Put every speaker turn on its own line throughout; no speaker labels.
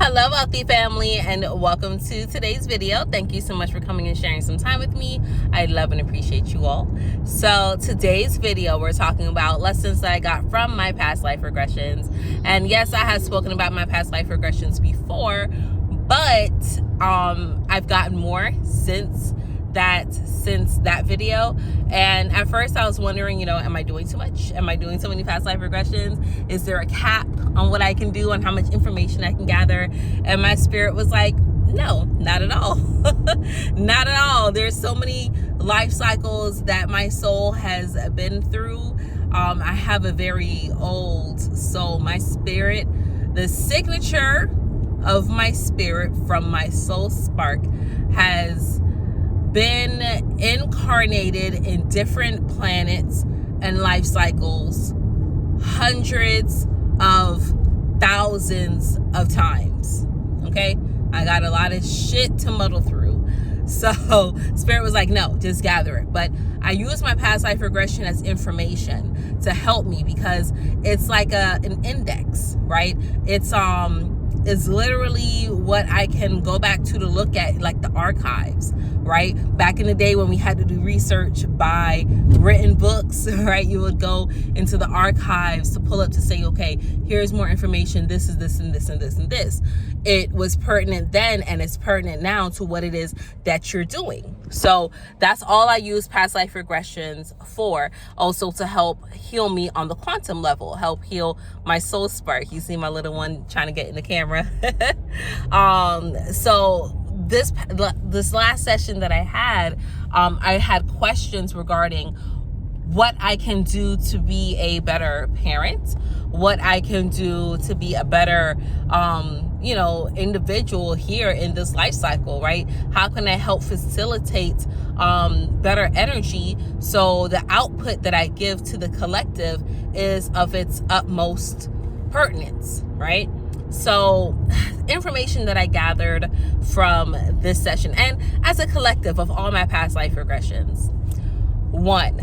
Hello, wealthy family, and welcome to today's video. Thank you so much for coming and sharing some time with me. I love and appreciate you all. So today's video, we're talking about lessons that I got from my past life regressions. And yes, I have spoken about my past life regressions before, but I've gotten more since that video. And at first I was wondering, am I doing too much? Am I doing so many past life regressions? Is there a cap on what I can do and how much information I can gather? And my spirit was like, no, not at all. Not at all. There's so many life cycles that my soul has been through. I have a very old soul. My spirit, the signature of my spirit from my soul spark has been incarnated in different planets and life cycles hundreds of thousands of times. Okay, I got a lot of shit to muddle through. So spirit was like, no, just gather it. But I use my past life regression as information to help me, because it's like an index, right? It's literally what I can go back to look at, like the archives, right? Back in the day when we had to do research by written books, right? You would go into the archives to pull up to say, okay, here's more information. This is this and this and this and this. It was pertinent then, and it's pertinent now to what it is that you're doing. So that's all I use past life regressions for. Also to help heal me on the quantum level, help heal my soul spark. You see my little one trying to get in the camera. So this last session that I had questions regarding what I can do to be a better parent, what I can do to be a better individual here in this life cycle, right? How can I help facilitate better energy so the output that I give to the collective is of its utmost pertinence, right? So information that I gathered from this session and as a collective of all my past life regressions. 1,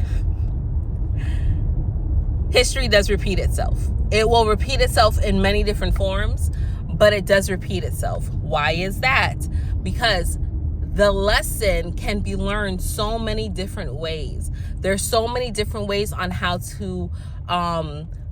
history does repeat itself. It will repeat itself in many different forms, but it does repeat itself. Why is that? Because the lesson can be learned so many different ways. There's so many different ways on how to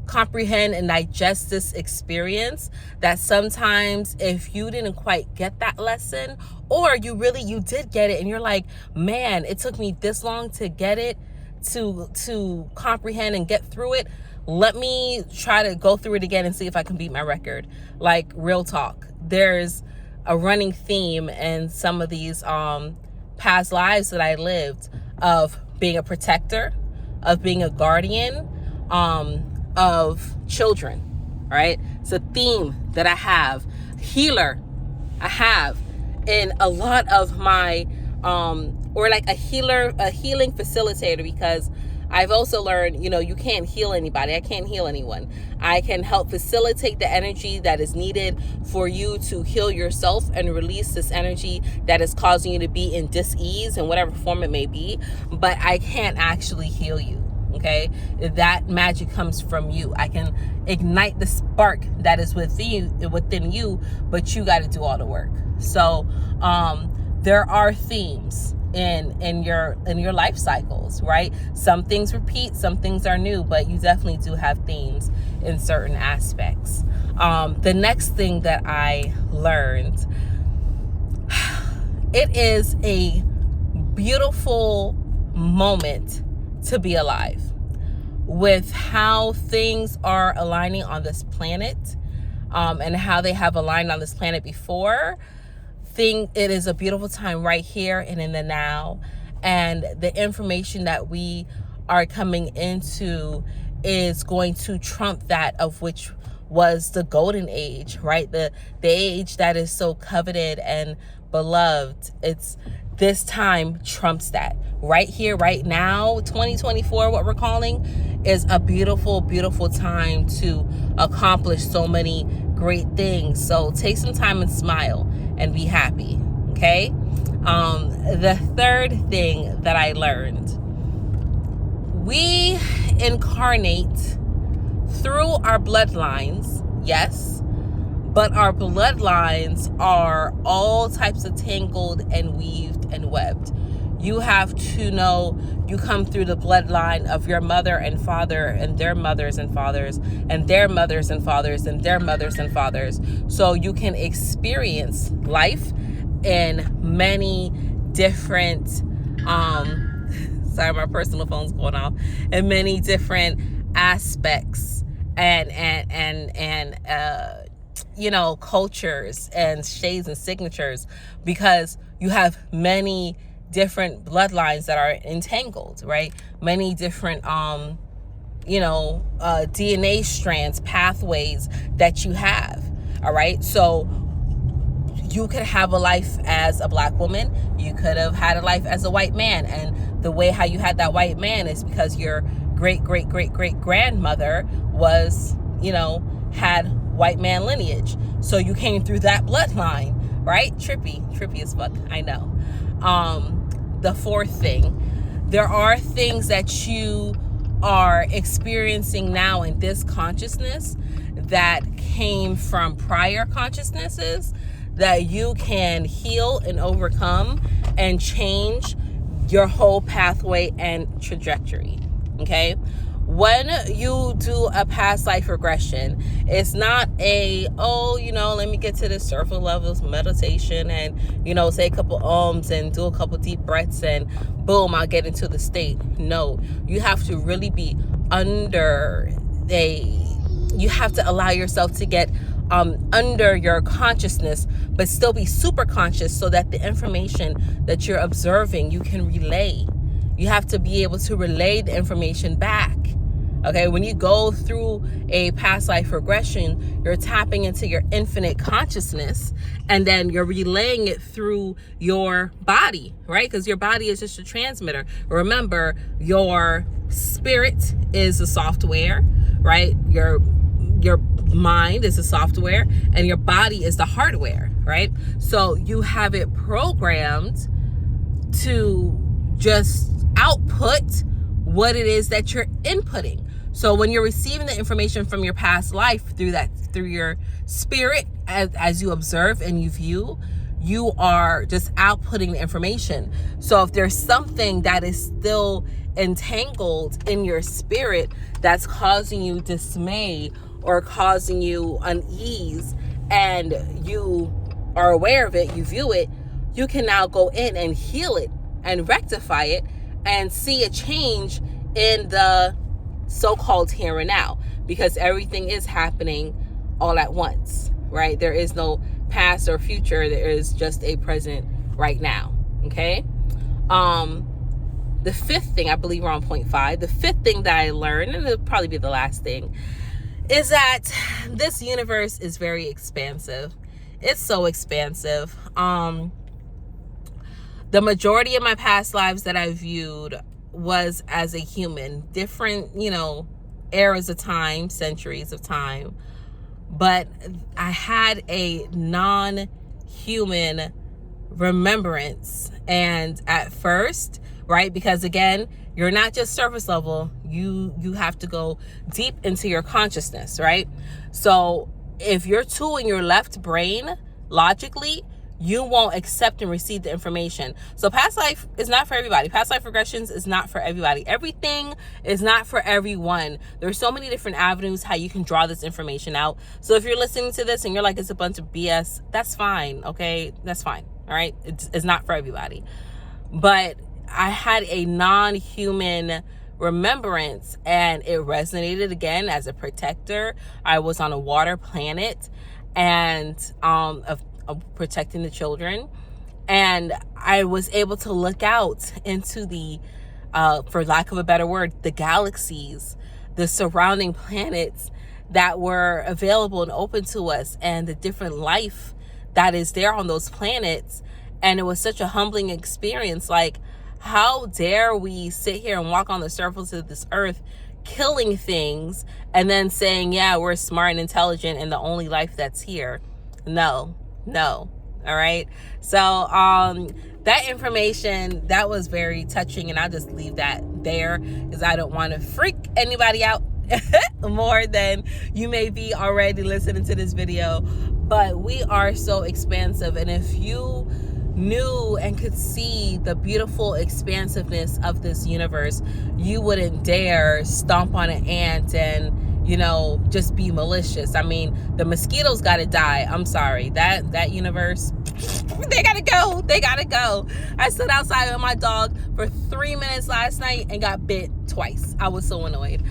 comprehend and digest this experience, that sometimes if you didn't quite get that lesson, or you did get it and you're like, man, it took me this long to get it, to comprehend and get through it, let me try to go through it again and see if I can beat my record. Like, real talk, there's a running theme in some of these past lives that I lived of being a protector, of being a guardian, of children, right? It's a theme that I have. Healer, I have in a lot of my or like a healing facilitator, because I've also learned, you can't heal anybody. I can't heal anyone. I can help facilitate the energy that is needed for you to heal yourself and release this energy that is causing you to be in dis-ease in whatever form it may be, but I can't actually heal you. Okay, that magic comes from you. I can ignite the spark that is within you, but you got to do all the work. So there are themes in your life cycles, right? Some things repeat, some things are new, but you definitely do have themes in certain aspects. The next thing that I learned, it is a beautiful moment to be alive with how things are aligning on this planet, and how they have aligned on this planet before. It is a beautiful time right here and in the now, and the information that we are coming into is going to trump that of which was the golden age, right? The age that is so coveted and beloved. It's this time trumps that. Right here, right now, 2024, what we're calling, is a beautiful, beautiful time to accomplish so many great things. So take some time and smile and be happy, okay? The third thing that I learned, we incarnate through our bloodlines, yes, But our bloodlines are all types of tangled and weaved and webbed. You have to know you come through the bloodline of your mother and father and their mothers and fathers and their mothers and fathers and their mothers and fathers. So you can experience life in many different, sorry, my personal phone's going off, in many different aspects and cultures and shades and signatures, because you have many different bloodlines that are entangled, right? Many different DNA strands, pathways that you have. All right, so you could have a life as a black woman, you could have had a life as a white man, and the way how you had that white man is because your great grandmother was, had white man lineage, so you came through that bloodline, right? Trippy as fuck, I know. The fourth thing, there are things that you are experiencing now in this consciousness that came from prior consciousnesses that you can heal and overcome and change your whole pathway and trajectory. Okay? When you do a past life regression, it's not let me get to the surface levels meditation and, say a couple ohms and do a couple deep breaths and boom, I'll get into the state. No, you have to really be you have to allow yourself to get under your consciousness, but still be super conscious so that the information that you're observing, you can relay. You have to be able to relay the information back. Okay, when you go through a past life regression, you're tapping into your infinite consciousness, and then you're relaying it through your body, right? Because your body is just a transmitter. Remember, your spirit is the software, right? Your mind is the software, and your body is the hardware, right? So you have it programmed to just output what it is that you're inputting. So when you're receiving the information from your past life through your spirit, as you observe and you view, you are just outputting the information. So if there's something that is still entangled in your spirit that's causing you dismay or causing you unease, and you are aware of it, you view it, you can now go in and heal it and rectify it and see a change in the so-called here and now, because everything is happening all at once, right? There is no past or future. There is just a present right now. Okay. The fifth thing, I believe we're on point 5. The fifth thing that I learned, and it'll probably be the last thing, is that this universe is very expansive. It's so expansive. The majority of my past lives that I viewed was as a human, different, eras of time, centuries of time. But I had a non-human remembrance. And at first, right, because again, you're not just surface level, you have to go deep into your consciousness, right? So if you're too in your left brain, logically, you won't accept and receive the information. So past life is not for everybody. Past life regressions is not for everybody. Everything is not for everyone. There's so many different avenues how you can draw this information out. So if you're listening to this and you're like, it's a bunch of BS, that's fine, okay? That's fine, all right? It's not for everybody. But I had a non-human remembrance, and it resonated again as a protector. I was on a water planet, and of protecting the children, and I was able to look out into the for lack of a better word, the galaxies, the surrounding planets that were available and open to us, and the different life that is there on those planets. And it was such a humbling experience. Like, how dare we sit here and walk on the surface of this earth killing things and then saying, yeah, we're smart and intelligent and the only life that's here? No. All right. So that information, that was very touching, and I'll just leave that there because I don't want to freak anybody out more than you may be already listening to this video. but we are so expansive. And if you knew and could see the beautiful expansiveness of this universe, you wouldn't dare stomp on an ant and, you know, just be malicious. I mean, the mosquitoes gotta die. I'm sorry. That universe, they gotta go. They gotta go. I stood outside with my dog for 3 minutes last night and got bit twice. I was so annoyed.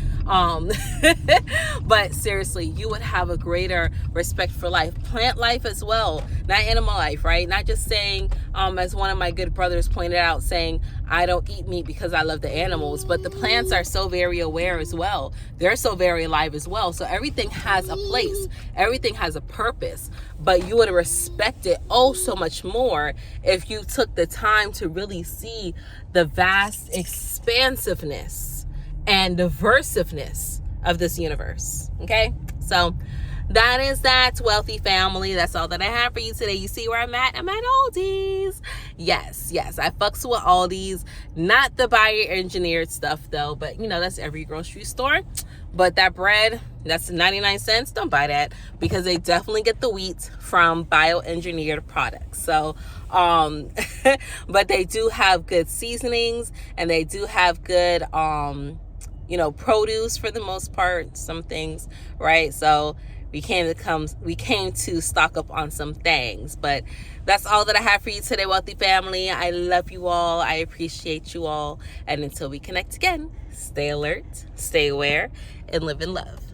But seriously, you would have a greater respect for life, plant life as well, not animal life, right? Not just saying, as one of my good brothers pointed out, saying, I don't eat meat because I love the animals, but the plants are so very aware as well. They're so very alive as well. So everything has a place, everything has a purpose, but you would respect it oh so much more if you took the time to really see the vast expansiveness and diversiveness of this universe. Okay, so that is that, wealthy family. That's all that I have for you today. You see where I'm at? I'm at Aldi's. Yes, I fucks with Aldi's. Not the bioengineered stuff though, but you know, that's every grocery store. But that bread, that's 99 cents. Don't buy that, because they definitely get the wheat from bioengineered products. So but they do have good seasonings, and they do have good you know, produce for the most part, some things, right? So we came to stock up on some things. But that's all that I have for you today, wealthy family. I love you all. I appreciate you all. And until we connect again, stay alert, stay aware, and live in love.